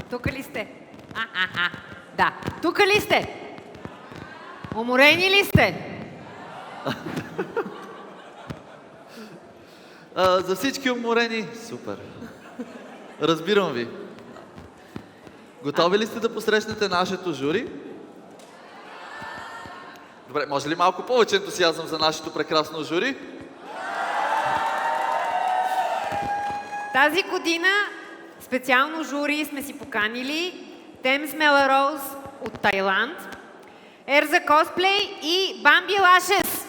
Тук ли сте? Да. Тук ли сте? Уморени ли сте? За всички уморени, супер. Разбирам ви. Готови ли сте да посрещнете нашето жури? Добре, може ли малко повече ентусиазъм за нашето прекрасно жури? Тази година специално жури сме си поканили Thames Malerose от Тайланд, Erza Cosplay и Bambi Lashes.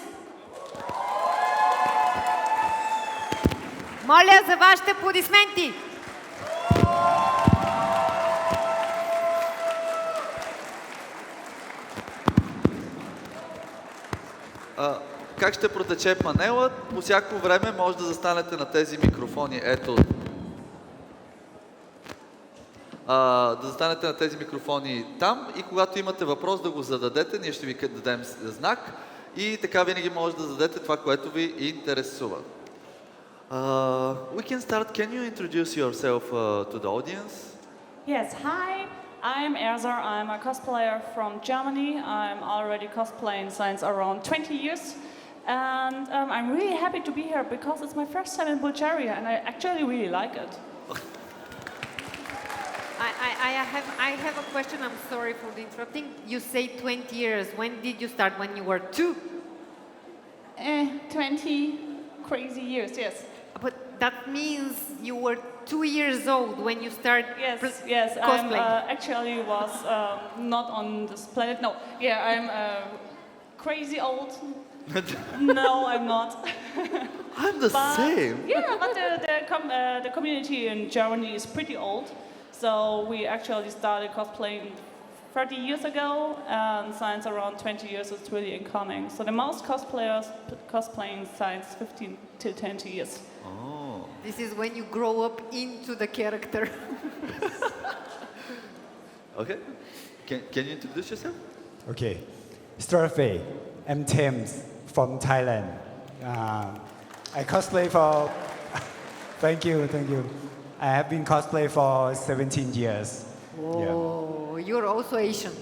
Моля за вашите аплодисменти! Как ще протече панелът? По всяко време може да застанете на тези микрофони. Ето. Да застанете на тези микрофони там и когато имате въпрос да го зададете, ние ще ви дадем знак и така винаги може да зададете това, което ви интересува. We can start. Can you introduce yourself to the audience? Yes, hi. I'm Erza. I'm a cosplayer from Germany. I'm already cosplaying since around 20 years. And I'm really happy to be here because it's my first time in Bulgaria and I actually really like it. I have a question. I'm sorry for the interrupting. You say 20 years. When did you start? When you were 2? 20 crazy years, yes. But that means you were 2 years old when you started Yes, cosplaying. I actually was not on this planet. No, yeah, I'm crazy old. No, I'm not. I'm the same. Yeah, but the community in Germany is pretty old. So we actually started cosplaying 30 years ago, and since around 20 years it's really incoming. So the most cosplayers cosplaying since 15 to 20 years. Oh. This is when you grow up into the character. Okay. Can you introduce yourself? Okay. Strophe. I'm Thames from Thailand. I cosplay for... Thank you. I have been cosplay for 17 years. Oh, yeah. You're also Asian.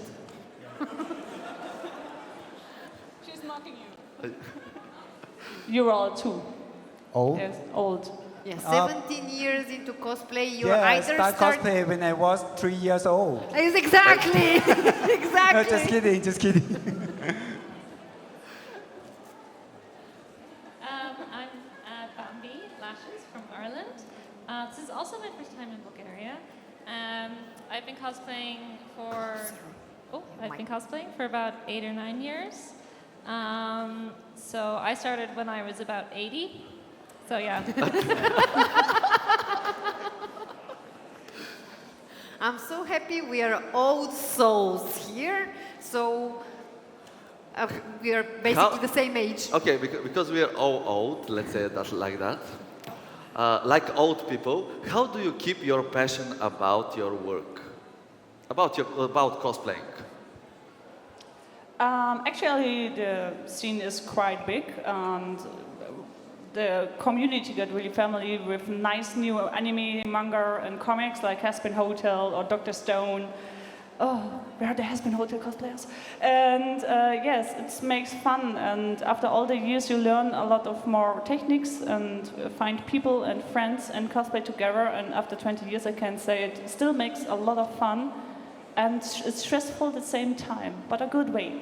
She's mocking you. You're all too. Old? Yes, old. Yeah, 17 years into cosplay. You're Yeah, I either started cosplay when I was 3 years old. Yes, exactly. Exactly. No, just kidding. I'm Bambi Lashes from Ireland. This is also my first time in Bulgaria. I've been cosplaying for about 8 or 9 years. So I started when I was about 80. So yeah. I'm so happy we are old souls here. So we are basically the same age. Okay, because we are all old, let's say that like that. Like old people, how do you keep your passion about your work? About cosplaying? Actually, the scene is quite big, and the community got really familiar with nice new anime, manga, and comics like Has-Been Hotel or Dr. Stone. Oh, where are the Has-Been Hotel cosplayers? And yes, it makes fun. And after all the years, you learn a lot of more techniques and find people and friends and cosplay together. And after 20 years, I can say it still makes a lot of fun. And it's stressful at the same time, but a good way.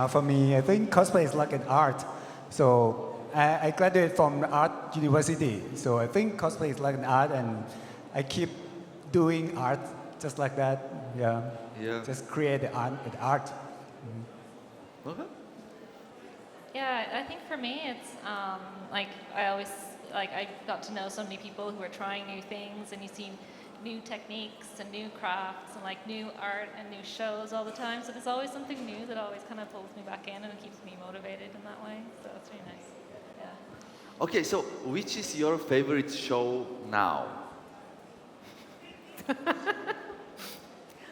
For me, I think cosplay is like an art. So I graduated from art university. So I think cosplay is like an art, and I keep doing art just like that. Yeah. Just create the art. Mm-hmm. Okay. Yeah, I think for me it's I got to know so many people who are trying new things, and you see new techniques and new crafts and like new art and new shows all the time. So there's always something new that always kind of pulls me back in and it keeps me motivated in that way. So it's really nice. Yeah. Okay, so which is your favorite show now?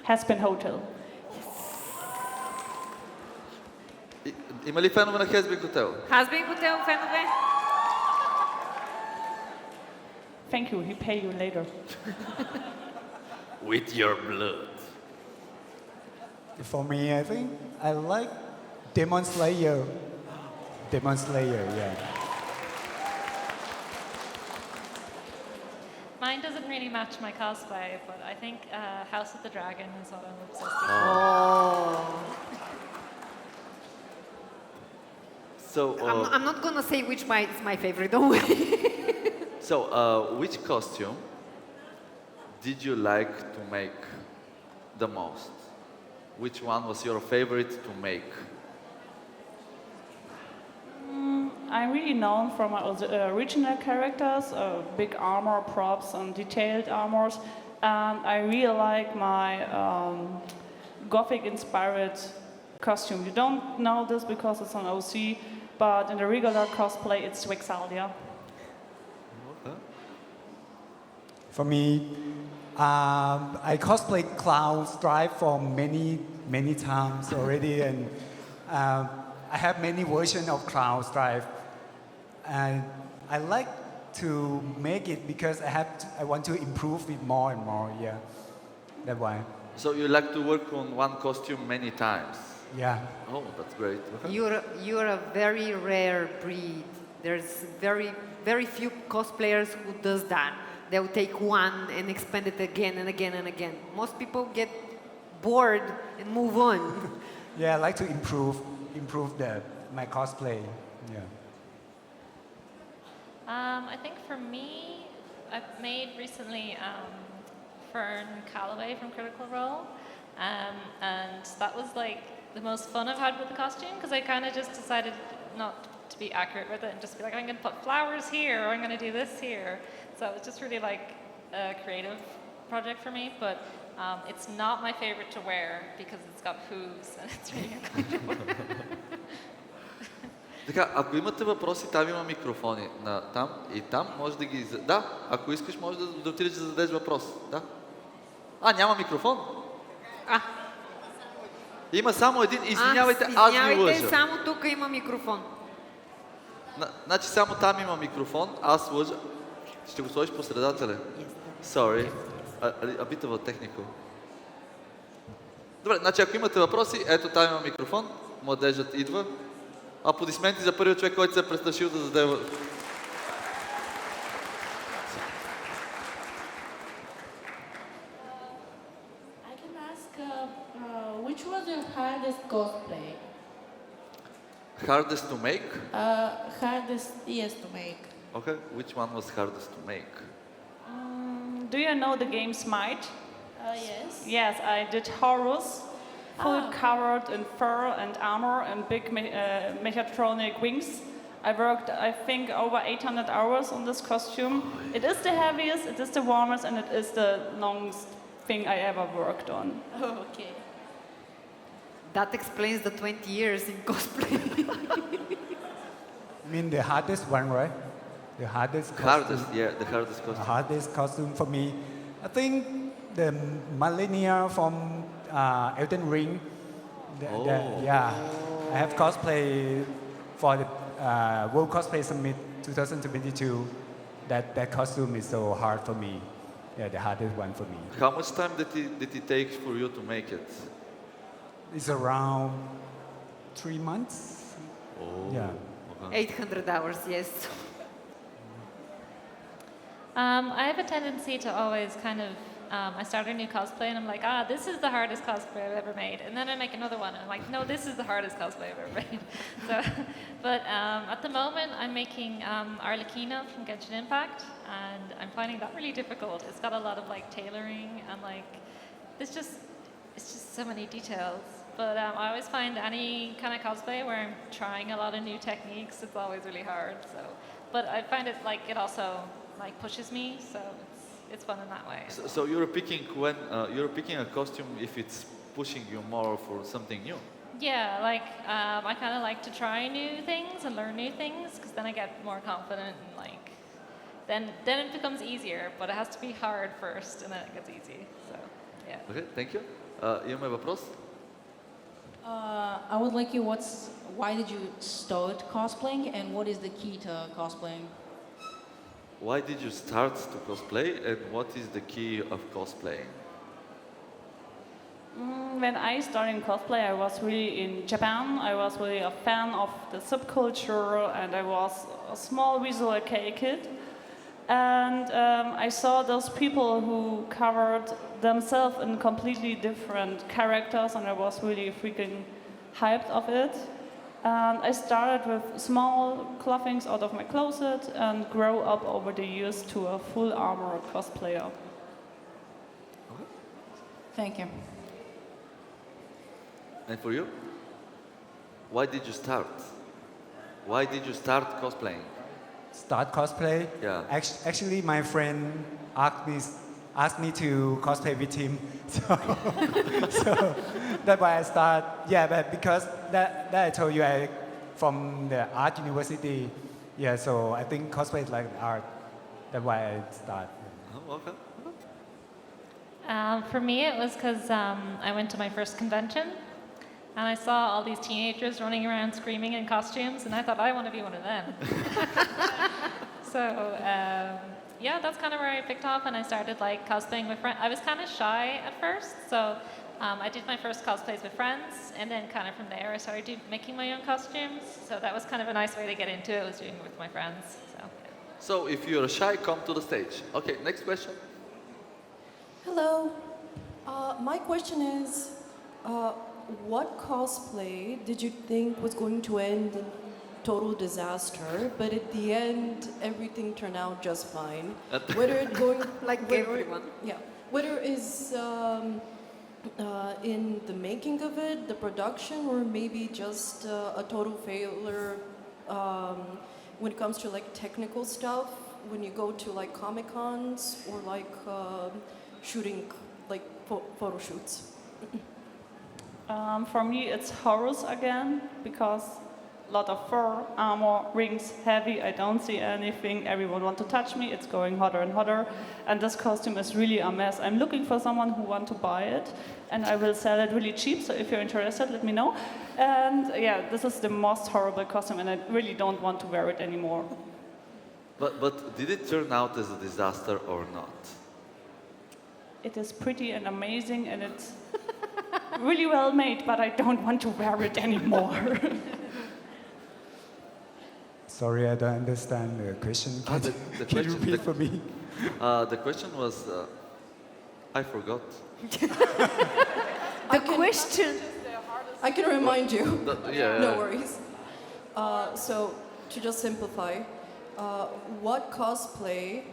Has-Been Hotel. Има ли фенове на Has-Been Hotel? Has-Been Hotel фенове? Thank you, he pay you later. With your blood. For me, I think I like Demon Slayer. Demon Slayer, yeah. Mine doesn't really match my cosplay, but I think House of the Dragon is what I'm obsessed with. Oh. So, I'm not gonna say which one is my favorite, don't worry. so which costume did you like to make the most? Which one was your favorite to make? I'm really known for my original characters, big armor, props, and detailed armors. And I really like my Gothic-inspired costume. You don't know this because it's on OC, but in the regular cosplay, it's Wixalia. For me, I cosplay Cloud Stripe for many times already, and I have many versions of Cloud Stripe. And I like to make it because I want to improve it more and more. Yeah, that's why. So you like to work on one costume many times? Yeah. Oh, that's great. Okay. You're a very rare breed. There's very few cosplayers who does that. They'll take one and expand it again and again and again. Most people get bored and move on. Yeah, I like to improve my cosplay. Yeah. I think for me, I've made recently Fern Calloway from Critical Role, and that was like the most fun I've had with the costume because I kind of just decided not to be accurate with it and just be like, I'm going to put flowers here or I'm going to do this here. So it was just really like a creative project for me, but it's not my favorite to wear because it's got hooves and it's really uncomfortable. Така, ако имате въпроси, там има микрофони. Там и там може да ги... Да, ако искаш, може да отидеш да зададеш въпрос. Да. Няма микрофон? Има само един. Извинявайте, аз ви лъжа. Само тук има микрофон. Значи само там има микрофон, аз лъжа. Ще го сложиш по средата ли? Sorry. A bit of a technical. Добре, значи ако имате въпроси, ето там има микрофон. Младежът идва. Аплодисменти за първият човек, който се е престрашил да зададе. I can ask, which was your hardest cosplay? Hardest to make? Hardest, yes, to make. Okay, which one was hardest to make? Do you know the game Smite? Yes. Yes, I did Horus, full Ah. covered in fur and armor and big mechatronic wings. I worked, I think, over 800 hours on this costume. It is the heaviest, it is the warmest, and it is the longest thing I ever worked on. Oh, okay. That explains the 20 years in cosplay. I mean the hardest one, right? The hardest costume. Hardest, yeah, the hardest The costume. hardest costume for me, I think the Millennia from Elden Ring. Yeah, I have cosplay for the World Cosplay Summit 2022. That costume is so hard for me. Yeah, the hardest one for me. How much time did it take for you to make it? It's around 3 months. Oh. Yeah. Okay. 800 hours, yes. I have a tendency to always kind of, I start a new cosplay and I'm like, this is the hardest cosplay I've ever made. And then I make another one and I'm like, no, this is the hardest cosplay I've ever made. But at the moment I'm making Arlequina from Genshin Impact and I'm finding that really difficult. It's got a lot of like tailoring and like, it's just so many details. But I always find any kind of cosplay where I'm trying a lot of new techniques, it's always really hard. But I find it like, it also like pushes me, so it's fun in that way. So you're picking a costume if it's pushing you more for something new. Yeah, like I kind of like to try new things and learn new things because then I get more confident and like then it becomes easier. But it has to be hard first and then it gets easy. So yeah. Okay, thank you. Имаме въпрос? I would like you, why did you start cosplaying and what is the key to cosplaying? Why did you start to cosplay, and what is the key of cosplaying? When I started in cosplay, I was really in Japan. I was really a fan of the subculture, and I was a small visual kei kid. And I saw those people who covered themselves in completely different characters, and I was really freaking hyped of it. And I started with small clothings out of my closet and grow up over the years to a full armor cosplayer. Thank you. And for you? Why did you start? Why did you start cosplaying? Start cosplay. Yeah. Actually, my friend asked me to cosplay with him, so that's why I start. Yeah, but because that I told you, I from the art university. Yeah, so I think cosplay is like art. That's why I start. Oh, okay. For me, it was because I went to my first convention and I saw all these teenagers running around screaming in costumes, and I thought, I want to be one of them. So, yeah, that's kind of where I picked up, and I started like cosplaying with friends. I was kind of shy at first, so I did my first cosplays with friends, and then kind of from there I started making my own costumes. So that was kind of a nice way to get into it, was doing it with my friends. So, yeah. So if you're shy, come to the stage. Okay, next question. Hello. My question is, what cosplay did you think was going to end in total disaster, but at the end everything turned out just fine? Whether it going Everyone. yeah, whether is in the making of it, the production, or maybe just a total failure when it comes to like technical stuff. When you go to like Comic Cons or like shooting like photo shoots. For me, it's horrors again, because a lot of fur, armor, rings, heavy. I don't see anything. Everyone wants to touch me. It's going hotter and hotter. And this costume is really a mess. I'm looking for someone who wants to buy it, and I will sell it really cheap. So if you're interested, let me know. And yeah, this is the most horrible costume, and I really don't want to wear it anymore. But did it turn out as a disaster or not? It is pretty and amazing, and it's really well made, but I don't want to wear it anymore. Sorry, I don't understand the question. Can, the can question- you repeat for me? The question was, I forgot. The question. I can remind you. Yeah. No worries. So, to just simplify, what cosplay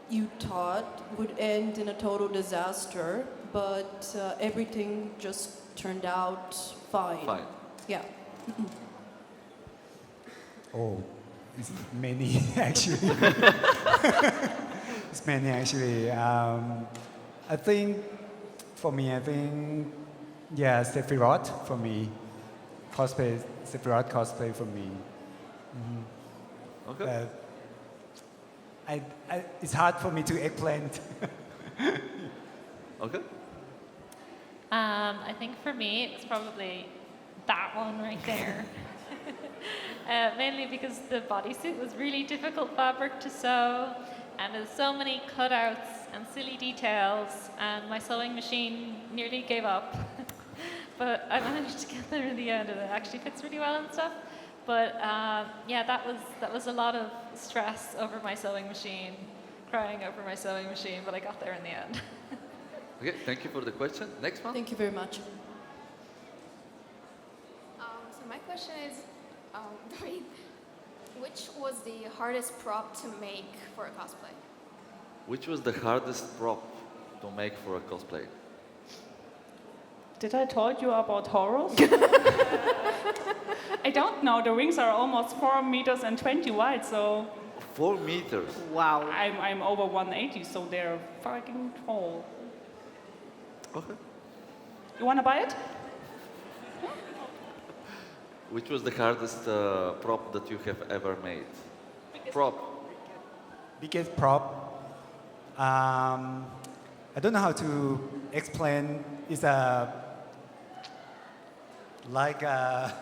you thought would end in a total disaster, but everything just turned out fine? Fine. Yeah. Oh, it's many actually. It's many actually. I think, for me, yeah, Sephiroth for me. Cosplay, Sephiroth cosplay for me. Okay. It's hard for me to explain. Okay. I think for me, it's probably that one right there. Mainly because the bodysuit was really difficult fabric to sew, and there's so many cutouts and silly details, and my sewing machine nearly gave up. But I managed to get there in the end, and it actually fits really well and stuff. But yeah, that was a lot of stress over my sewing machine, crying over my sewing machine, but I got there in the end. Okay, thank you for the question. Next one. Thank you very much. So my question is, which was the hardest prop to make for a cosplay? Which was the hardest prop to make for a cosplay? Did I told you about horrors? I don't know. The wings are almost 4 meters and 20 wide, so 4 meters. Wow. I'm over 180, so they're fucking tall. Okay. You want to buy it? Which was the hardest prop that you have ever made? Prop. Biggest prop. I don't know how to explain. It's like a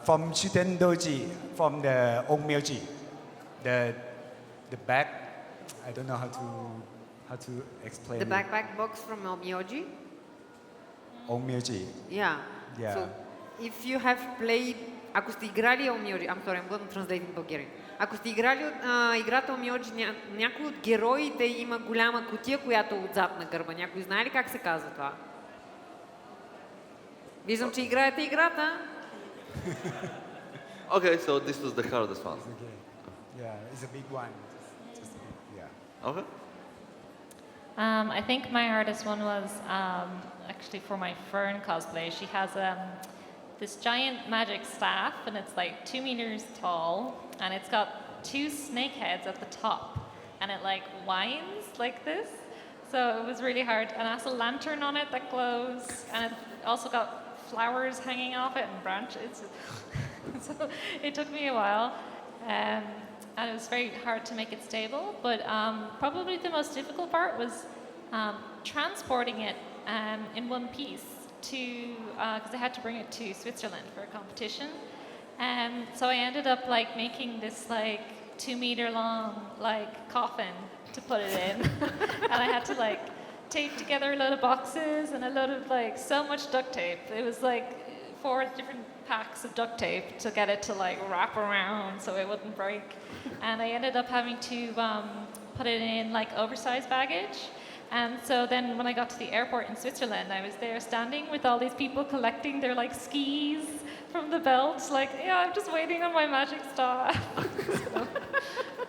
From Shuten Doji, from the Ongmyoji, the bag. I don't know how to explain The it. backpack box from Omyoji? Ongmyoji. Yeah. Yeah. So, if you have played, ако сте играли Omyoji, I'm sorry, I'm going to translate in Bulgarian. Ако сте играли играта Omyoji, някой от героите има голяма кутия, която е отзад на гърба. Някой знае ли как се казва това? Виждам, че играете играта. Okay, so this was the hardest one. Okay. Yeah, it's a big one. Just a big, yeah. Okay. I think my hardest one was actually for my Fern cosplay. She has this giant magic staff, and it's like 2 meters tall, and it's got 2 snake heads at the top, and it like winds like this. So it was really hard. And it has a lantern on it that glows, and it also got flowers hanging off it and branches. So it took me a while. And it was very hard to make it stable, but probably the most difficult part was transporting it in one piece to, because I had to bring it to Switzerland for a competition. So I ended up like making this like 2 meter long like coffin to put it in. And I had to like tape together a load of boxes and a load of like so much duct tape. It was like 4 different packs of duct tape to get it to like wrap around so it wouldn't break. And I ended up having to put it in like oversized baggage. And so then when I got to the airport in Switzerland, I was there standing with all these people collecting their like skis from the belt, like, yeah, I'm just waiting on my magic staff. So,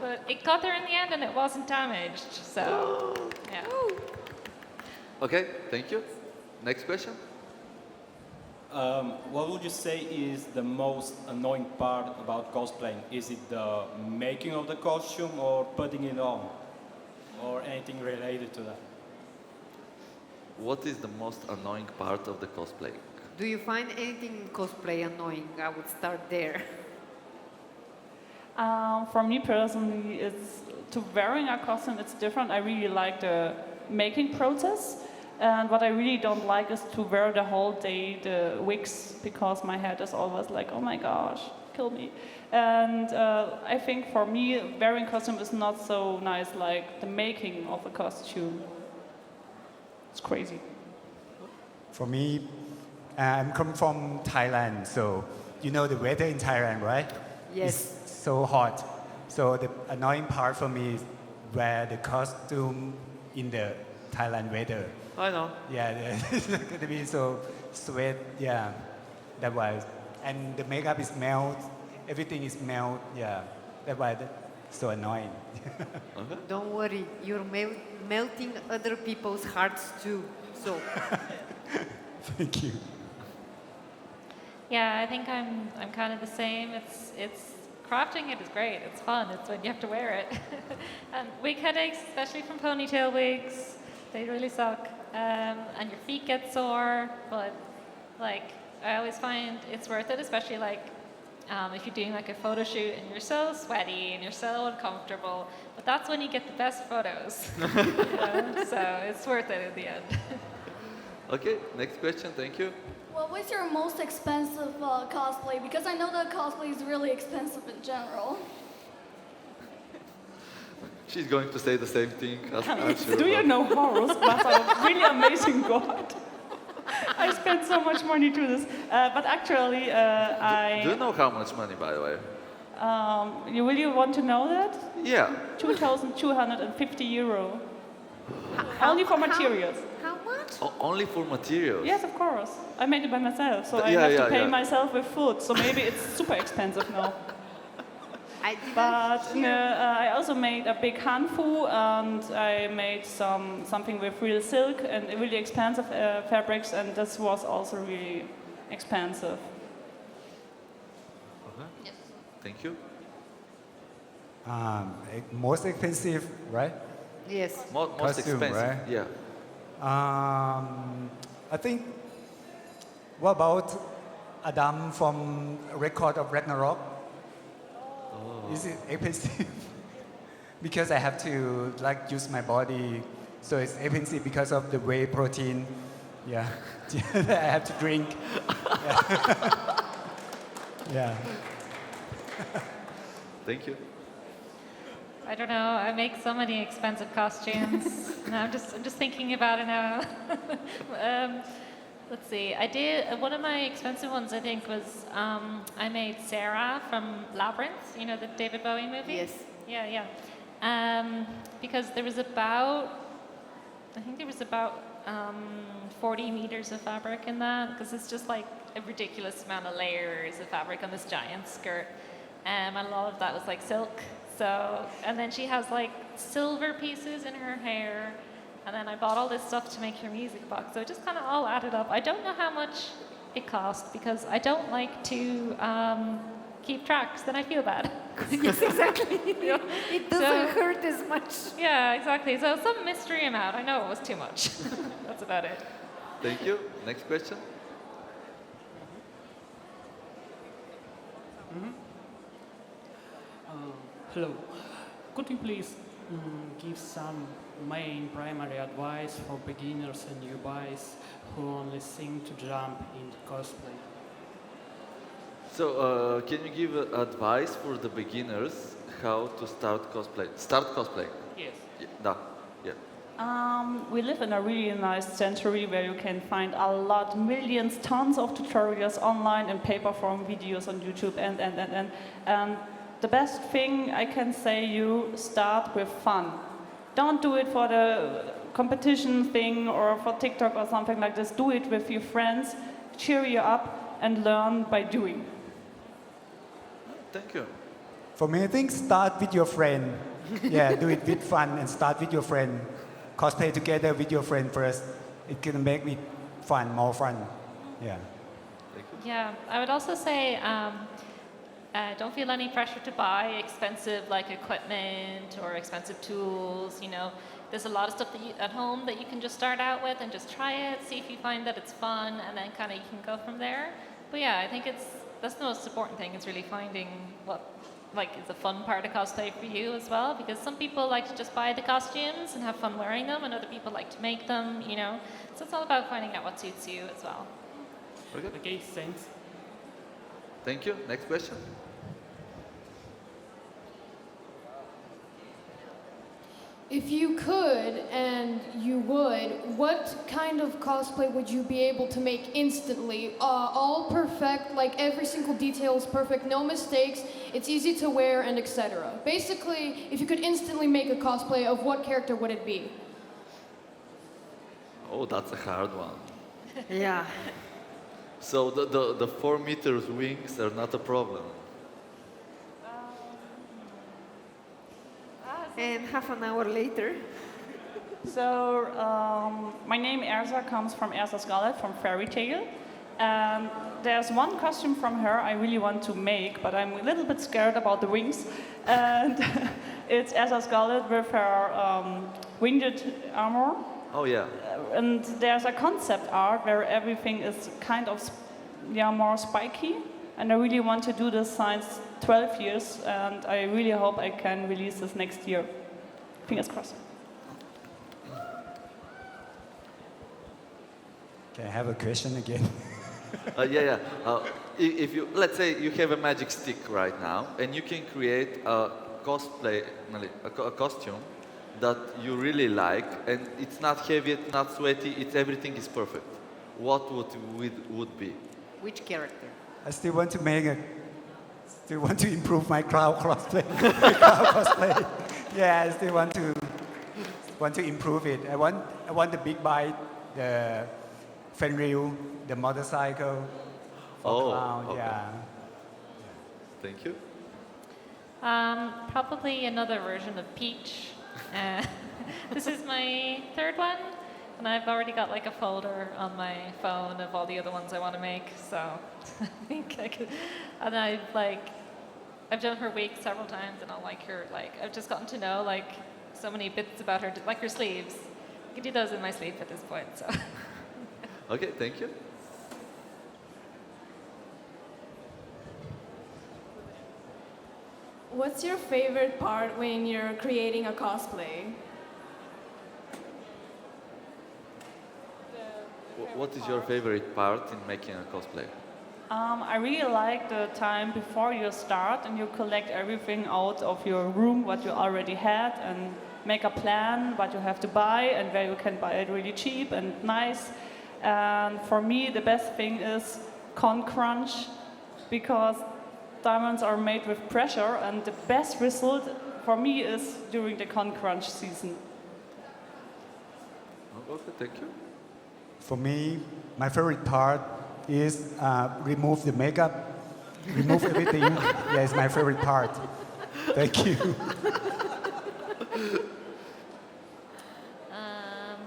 but it got there in the end and it wasn't damaged, so yeah. Okay, thank you. Next question. What would you say is the most annoying part about cosplaying? Is it the making of the costume or putting it on? Or anything related to that? What is the most annoying part of the cosplay? Do you find anything in cosplay annoying? I would start there. For me personally, it's to wearing a costume. It's different. I really like the making process, and what I really don't like is to wear the whole day the wigs because my head is always like, oh my gosh, kill me. And I think for me, wearing costume is not so nice like the making of a costume. It's crazy. For me, I'm coming from Thailand, so you know the weather in Thailand, right? Yes. It's so hot. So the annoying part for me is wear the costume in the Thailand weather. I know. Yeah, it's not going to be so sweat. Yeah, that was. And the makeup is melt. Everything is melt. Yeah, that's why it's so annoying. Don't worry, you're melting other people's hearts too. So, Thank you. Yeah, I think I'm kind of the same. It's crafting it is great. It's fun. It's when you have to wear it. And wig headaches, especially from ponytail wigs, they really suck. And your feet get sore. But like I always find it's worth it, especially like if you're doing like a photo shoot and you're so sweaty and you're so uncomfortable. But that's when you get the best photos. So it's worth it in the end. Okay, next question. Thank you. What was your most expensive cosplay? Because I know that cosplay is really expensive in general. She's going to say the same thing. I'm sure Do you about. know Horus? That's a really amazing god. I spent so much money to this, but actually Do you know how much money, by the way? you really want to know that? Yeah. 2,250 euro. Only for materials. how much? Only for materials. Yes, of course. I made it by myself, so I Yeah, have to yeah, pay yeah. myself with food. So maybe it's super expensive now. I didn't But hear. I also made a big hanfu, and I made something with real silk and really expensive fabrics, and this was also really expensive. Thank you. Most expensive, right? Yes. Most Costume, expensive. right? Yeah. I think. What about Adam from Record of Ragnarok? Is it expensive? Because I have to like use my body, so it's expensive because of the whey protein. Yeah, I have to drink. Yeah. Thank you. I don't know. I make so many expensive costumes. And I'm just thinking about it now. Let's see. I did one of my expensive ones. I think was I made Sarah from Labyrinth. You know the David Bowie movie. Yes. Yeah, yeah. Because there was about, I think there was about 40 meters of fabric in that. Because it's just like a ridiculous amount of layers of fabric on this giant skirt. And a lot of that was like silk. So, and then she has like silver pieces in her hair. And then I bought all this stuff to make her music box. So it just kind of all added up. I don't know how much it cost because I don't like to keep tracks. Then I feel bad. Yes, exactly. It doesn't hurt as much. Yeah, exactly. So some mystery amount. I know it was too much. That's about it. Thank you. Next question. Hello. Could you please give some main primary advice for beginners and newbies who only think to jump into cosplay? So, can you give advice for the beginners how to start cosplay? Start cosplay. Yes. Да. Yeah. We live in a really nice century where you can find a lot, millions, tons of tutorials online in paper form, videos on YouTube, and the best thing I can say, you start with fun. Don't do it for the competition thing or for TikTok or something like this. Do it with your friends, cheer you up, and learn by doing. Thank you. For me, I think start with your friend. Yeah, do it with fun and start with your friend. Cosplay together with your friend first. It can make it fun, more fun. Yeah. Yeah, I would also say don't feel any pressure to buy expensive like equipment or expensive tools. You know, there's a lot of stuff that at home that you can just start out with and just try it, see if you find that it's fun, and then kind of you can go from there. But yeah, I think that's the most important thing. Is really finding what like is a fun part of cosplay for you as well. Because some people like to just buy the costumes and have fun wearing them, and other people like to make them. You know, so it's all about finding out what suits you as well. Okay, thanks. Thank you. Next question. If you could and you would, what kind of cosplay would you be able to make instantly? All perfect, like every single detail is perfect, no mistakes, it's easy to wear, and etc. Basically, if you could instantly make a cosplay, of what character would it be? Oh, that's a hard one. Yeah. So the 4 meters wings are not a problem. And half an hour later. So my name Erza comes from Erza Scarlet from Fairy Tale. And there's one costume from her I really want to make, but I'm a little bit scared about the wings. And it's Erza Scarlet with her winged armor. Oh yeah. And there's a concept art where everything is kind of more spiky. And I really want to do this since 12 years, and I really hope I can release this next year. Fingers crossed. Can I have a question again? Yeah. If you, let's say you have a magic stick right now, and you can create a cosplay, a costume that you really like, and it's not heavy, it's not sweaty, everything is perfect. What would be? Which character? I still want to improve my cloud cosplay. Cosplay. Yeah, I still want to improve it. I want the big bike, the Fenrir, the motorcycle. Clown, okay. Yeah. Thank you. Probably another version of Peach. This is my third one, and I've already got like a folder on my phone of all the other ones I want to make. So I think I could, and I've done her wig several times, and I like her. Like I've just gotten to know like so many bits about her, like her sleeves. I can do those in my sleep at this point. So. Okay, thank you. What's your favorite part when you're creating a cosplay? What is your favorite part in making a cosplay? I really like the time before you start and you collect everything out of your room, what you already had, and make a plan what you have to buy and where you can buy it really cheap and nice. And for me, the best thing is con crunch, because diamonds are made with pressure, and the best result for me is during the con crunch season. Okay, thank you. For me, my favorite part is remove the makeup, remove everything. Yeah, it's my favorite part. Thank you. I'm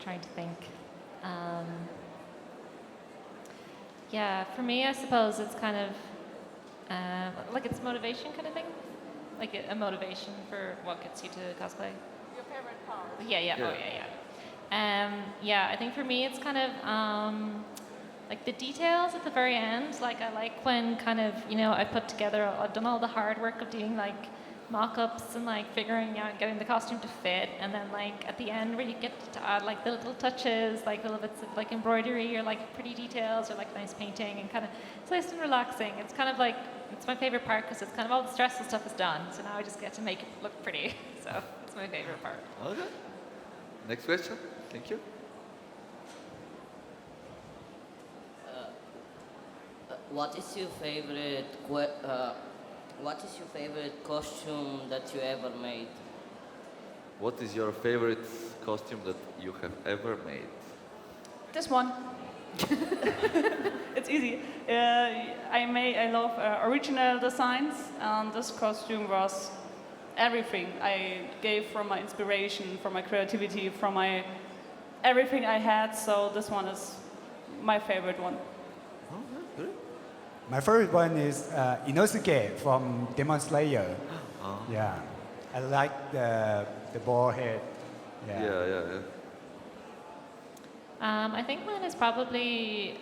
trying to think. Yeah, for me, I suppose it's kind of like it's motivation kind of thing, like a motivation for what gets you to cosplay. Your favorite part? Yeah. Oh, yeah. Yeah, I think for me it's kind of like the details at the very end. Like I like when kind of, I put together, I've done all the hard work of doing like mock-ups and like figuring out, getting the costume to fit, and then like at the end where you get to add like the little touches, like little bits of like embroidery or like pretty details or like nice painting, and kind of, it's nice and relaxing. It's kind of like, it's my favorite part because it's kind of all the stressful stuff is done, so now I just get to make it look pretty. So it's my favorite part. Okay. Next question. Thank you. What is your favorite costume that you ever made? What is your favorite costume that you have ever made? This one. It's easy. I love original designs, and this costume was everything I gave from my inspiration, from my creativity, from my everything I had. So this one is my favorite one. My favorite one is Inosuke from Demon Slayer. Oh. Yeah, I like the bald head. Yeah. I think mine is probably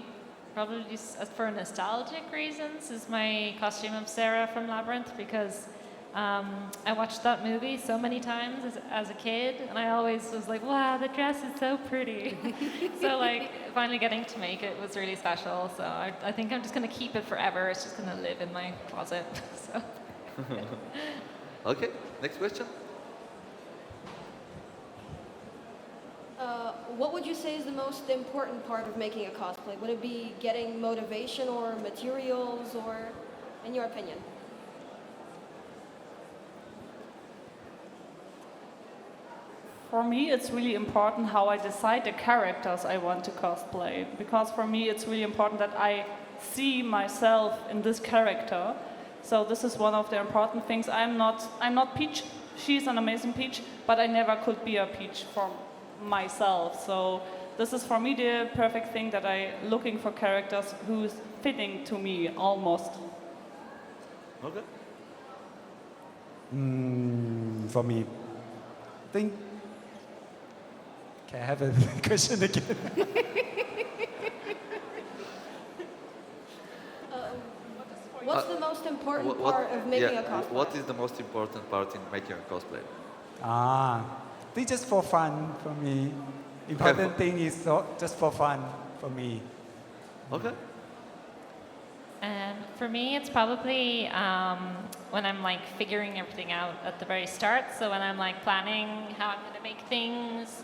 just for nostalgic reasons, is my costume of Sarah from Labyrinth, because I watched that movie so many times as a kid, and I always was like, wow, the dress is so pretty. So like finally getting to make it was really special. So I think I'm just going to keep it forever. It's just going to live in my closet. So. Okay, next question. What would you say is the most important part of making a cosplay? Would it be getting motivation or materials, or in your opinion? For me, it's really important how I decide the characters I want to cosplay, because for me, it's really important that I see myself in this character. So this is one of the important things. I'm not Peach. She's an amazing Peach, but I never could be a Peach for myself. So this is for me the perfect thing, that I'm looking for characters who's fitting to me almost. Okay. For me, I think. Can I have a question again? What's the most important part of making a cosplay? What is the most important part in making a cosplay? I think just for fun for me. Important thing is just for fun for me. Okay. For me, it's probably when I'm like figuring everything out at the very start. So when I'm like planning how I'm going to make things,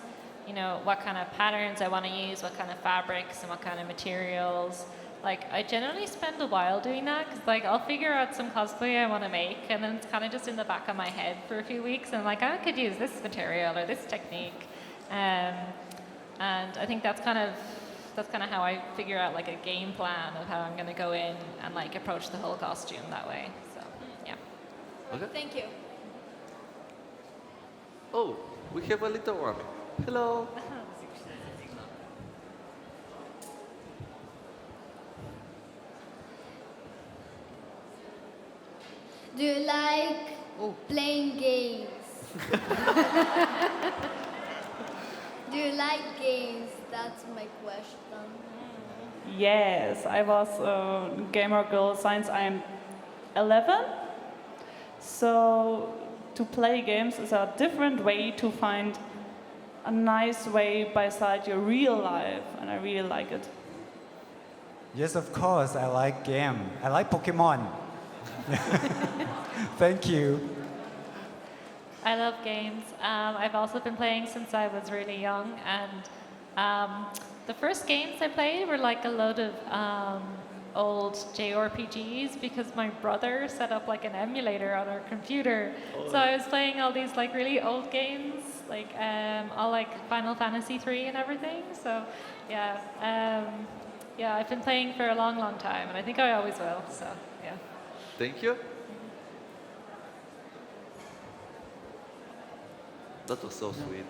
what kind of patterns I want to use, what kind of fabrics and what kind of materials. Like I generally spend a while doing that, because like I'll figure out some cosplay I want to make, and then it's kind of just in the back of my head for a few weeks, and I'm like, I could use this material or this technique. And I think that's kind of how I figure out like a game plan of how I'm going to go in and like approach the whole costume that way. So yeah. Okay. Thank you. Oh, we have a little one. Hello. Do you like playing games? Do you like games? That's my question. Yes, I was a gamer girl since I'm 11. So to play games is a different way to find a nice way beside your real life, and I really like it. Yes, of course. I like game. I like Pokemon. Thank you. I love games. I've also been playing since I was really young, and the first games I played were like a load of old JRPGs because my brother set up like an emulator on our computer. So I was playing all these like really old games, like all like Final Fantasy 3 and everything. So yeah, yeah, I've been playing for a long, long time, and I think I always will. So yeah. Thank you. That was so sweet.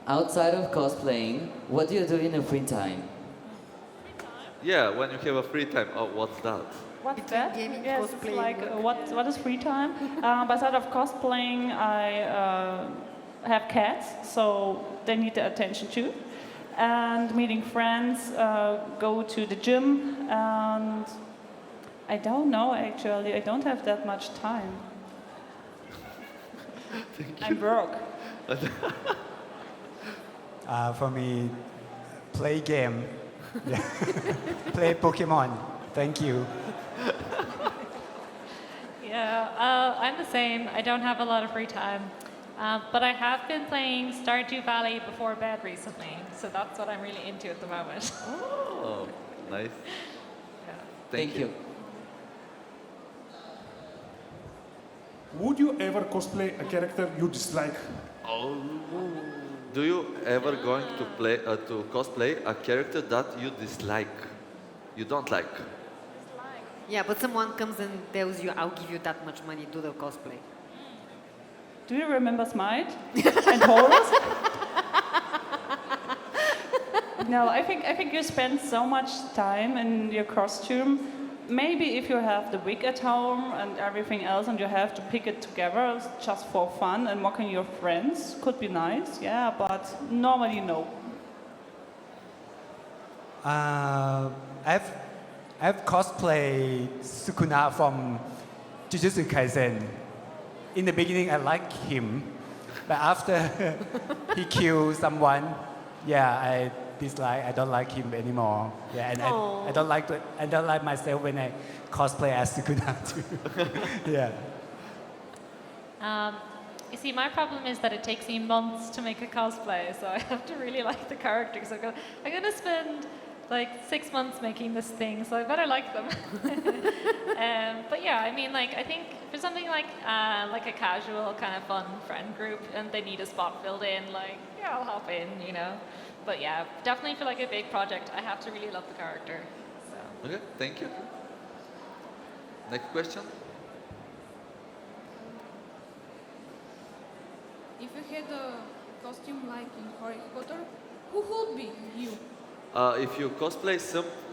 Outside of cosplaying, what do you do in your free time? Yeah, when you have a free time. Oh, what's that? What's that? gaming, Yes, cosplay, it's like work. what is free time? Besides of cosplaying, I have cats, so they need the attention too. And meeting friends, go to the gym, and I don't know actually. I don't have that much time. I'm broke. For me, play game. Yeah. Play Pokemon. Thank you. Yeah, I'm the same. I don't have a lot of free time. But I have been playing Stardew Valley before bed recently, so that's what I'm really into at the moment. Oh, nice. Yeah. Thank you. Would you ever cosplay a character you dislike? Oh. Do you ever going to play to cosplay a character that you dislike, you don't like? Yeah, but someone comes and tells you, "I'll give you that much money, do the cosplay." Do you remember Smite and Horus? No, I think you spend so much time in your costume. Maybe if you have the wig at home and everything else and you have to pick it together just for fun and mocking your friends, could be nice, yeah, but normally no. I've cosplayed Sukuna from Jujutsu Kaisen. In the beginning, I liked him, but after he killed someone, yeah, I dislike. I don't like him anymore. Yeah, and I don't like myself when I cosplay as Sukuna too. Yeah. You see, my problem is that it takes me months to make a cosplay, so I have to really like the characters. I'm gonna spend like 6 months making this thing, so I better like them. But yeah, I mean, like I think for something like a casual kind of fun friend group, and they need a spot filled in, like yeah, I'll hop in, you know. But yeah, definitely for like a big project, I have to really love the character. So. Okay, thank you. Next question. If you had a costume like in Harry Potter, who would be you? If you cosplay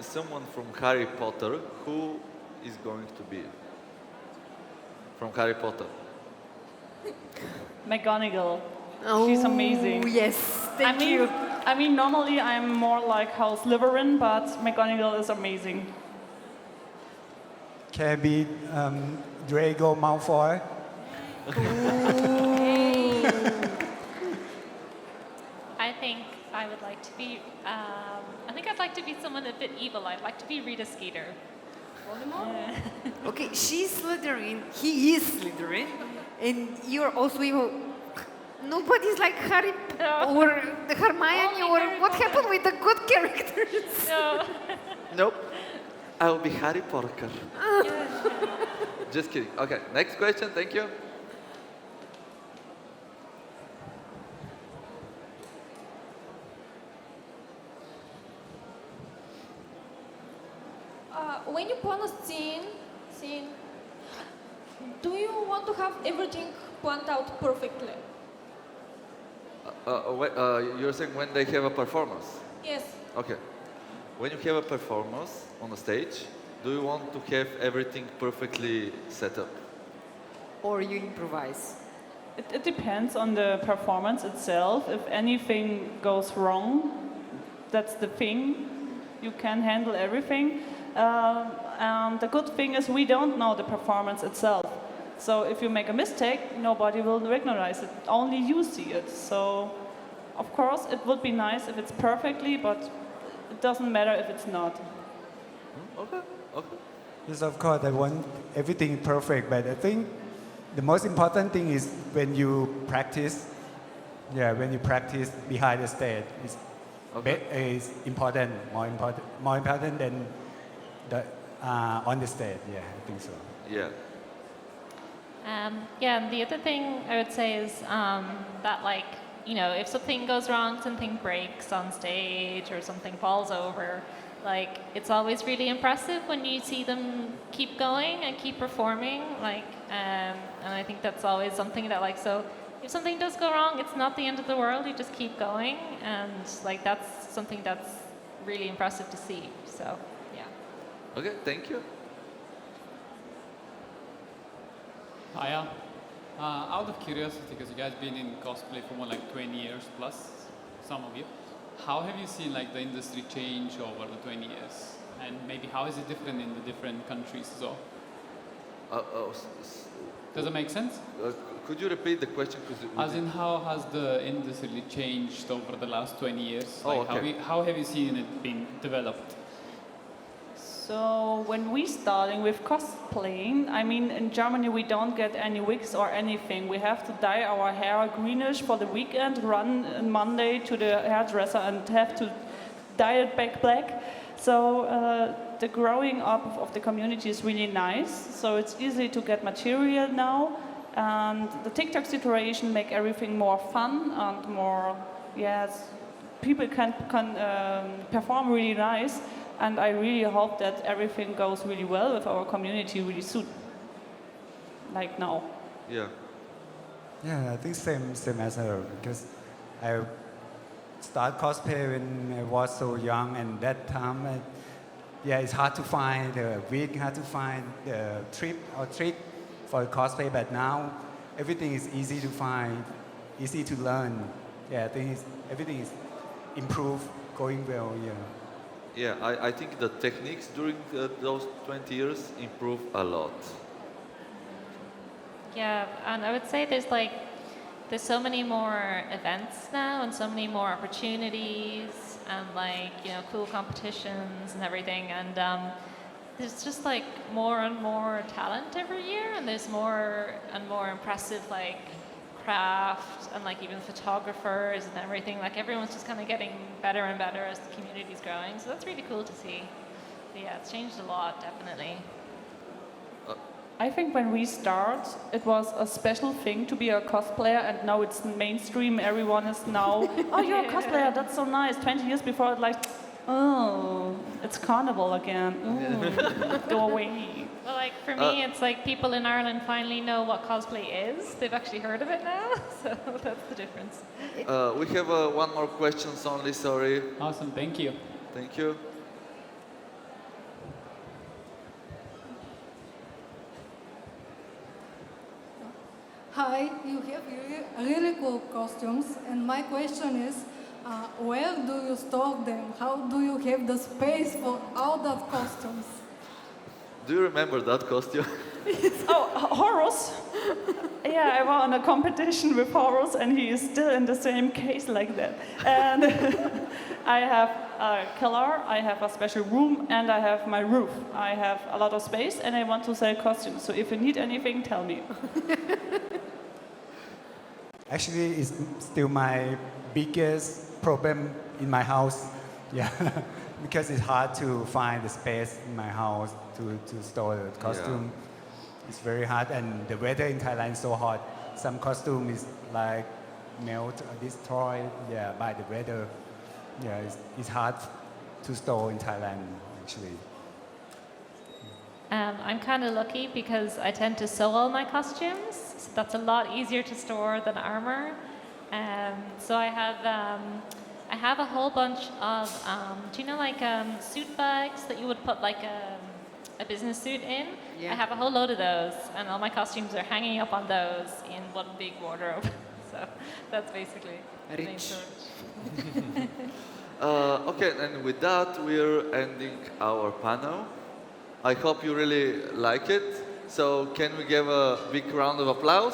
someone from Harry Potter, who is going to be from Harry Potter? McGonagall. Oh, She's amazing. Yes, thank you. I mean, normally I'm more like House Slytherin, but McGonagall is amazing. Can I be Draco Malfoy? I think I would like to be. I think I'd like to be someone a bit evil. I'd like to be Rita Skeeter. Okay, she's Slytherin, he is Slytherin, and you're also evil. Nobody's like Harry or Hermione or what happened with the good characters? No. Nope. I'll be Harry Potter. Just kidding. Okay, next question. Thank you. When you plan a scene, do you want to have everything planned out perfectly? You're saying when they have a performance? Yes. Okay. When you have a performance on a stage, do you want to have everything perfectly set up? Or you improvise? It depends on the performance itself. If anything goes wrong, that's the thing. You can handle everything. And the good thing is we don't know the performance itself. So if you make a mistake, nobody will recognize it. Only you see it. So, of course, it would be nice if it's perfectly, but it doesn't matter if it's not. Okay, okay. Yes, of course, I want everything perfect, but I think the most important thing is when you practice. Yeah, when you practice behind the stage, is important, more important than the on the stage. Yeah, I think so. Yeah. Yeah, and the other thing I would say is that, like, you know, if something goes wrong, something breaks on stage or something falls over, like, it's always really impressive when you see them keep going and keep performing, like, and I think that's always something that, like, so if something does go wrong, it's not the end of the world, you just keep going, and, like, that's something that's really impressive to see, so, yeah. Okay, thank you. Hiya. Out of curiosity, because you guys been in cosplay for more like 20 years plus, some of you, how have you seen like the industry change over the 20 years? And maybe how is it different in the different countries as well? Does it make sense? Could you repeat the question? As in, how has the industry changed over the last 20 years? Oh, Like okay. how have you seen it being developed? So when we starting with cosplaying, I mean, in Germany we don't get any wigs or anything. We have to dye our hair greenish for the weekend, run on Monday to the hairdresser and have to dye it back black. So the growing up of the community is really nice. So it's easy to get material now. And the TikTok situation make everything more fun and more, yes, people can perform really nice. And I really hope that everything goes really well with our community really soon, like now. Yeah. Yeah, I think same as her, because I started cosplay when I was so young, and that time, yeah, it's hard to find the wig, hard to find the trick for cosplay, but now everything is easy to find, easy to learn. Yeah, I think everything is improved, going well, yeah. Yeah, I think the techniques during those 20 years improved a lot. Yeah, and I would say there's so many more events now and so many more opportunities and, like, you know, cool competitions and everything, and there's just like more and more talent every year, and there's more and more impressive, like, craft and, like, even photographers and everything. Like, everyone's just kind of getting better and better as the community's growing, so that's really cool to see. But yeah, it's changed a lot, definitely. I think when we start, it was a special thing to be a cosplayer, and now it's mainstream. Everyone is now, oh, you're a cosplayer, that's so nice. 20 years before, it's like, oh, it's carnival again. Ooh, go away. Well, like, for me, it's like people in Ireland finally know what cosplay is. They've actually heard of it now, so that's the difference. We have one more question only, sorry. Awesome, thank you. Thank you. Hi, you have really cool costumes, and my question is, where do you store them? How do you have the space for all that costumes? Do you remember that costume? Oh, Horus. Yeah, I won a competition with Horus, and he is still in the same case like that. And I have a killer, I have a special room, and I have my roof. I have a lot of space, and I want to sell costumes. So if you need anything, tell me. Actually, it's still my biggest problem in my house. Yeah, because it's hard to find the space in my house to store the costume. Yeah. It's very hard, and the weather in Thailand is so hot. Some costume is like melt or destroyed, yeah, by the weather. Yeah, it's hard to store in Thailand, actually. I'm kind of lucky because I tend to sew all my costumes, so that's a lot easier to store than armor. So I have a whole bunch of, do you know, like suit bags that you would put like a business suit in? Yeah. I have a whole load of those, and all my costumes are hanging up on those in one big wardrobe. So that's basically the main Rich. story. Okay, and with that, we're ending our panel. I hope you really like it. So can we give a big round of applause?